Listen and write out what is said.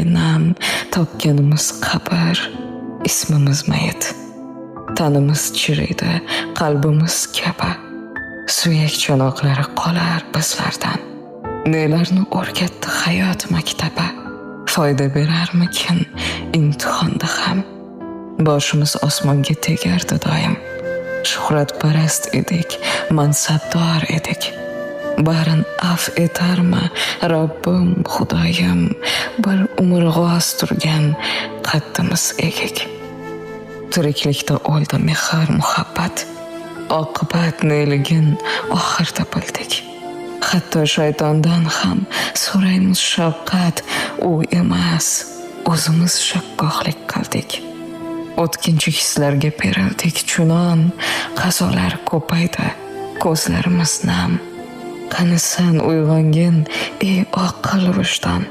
nam topganimiz qabr, ismimiz mayit. Tanimiz chiriydi, qalbimiz kaba. Suyak cho'noqlari qolar bizlardan. Nelarni o'rgatdi hayot maktabi. Foyda berarmikin imtihonda ham. Boshimiz osmonga tegardi doim. Shuhratparast edik, mansabdor edik. Barin af etarmi Robbim, Xudoyim, bir umr g'oz turgan qaddimiz egik. Tiriklikda o'ldi mehr, muhabbat. Oqibat neligin oxirda bildik. Hatto shaytondan ham so'raymiz shafqat, u emas, o'zimiz shakkoklik qildik. O'tkinchi hislarga berildik chunon, qazolar ko'paydi, ko'zlarimiz nam. Qani sen uyg'ongin, ey oqil vijdon.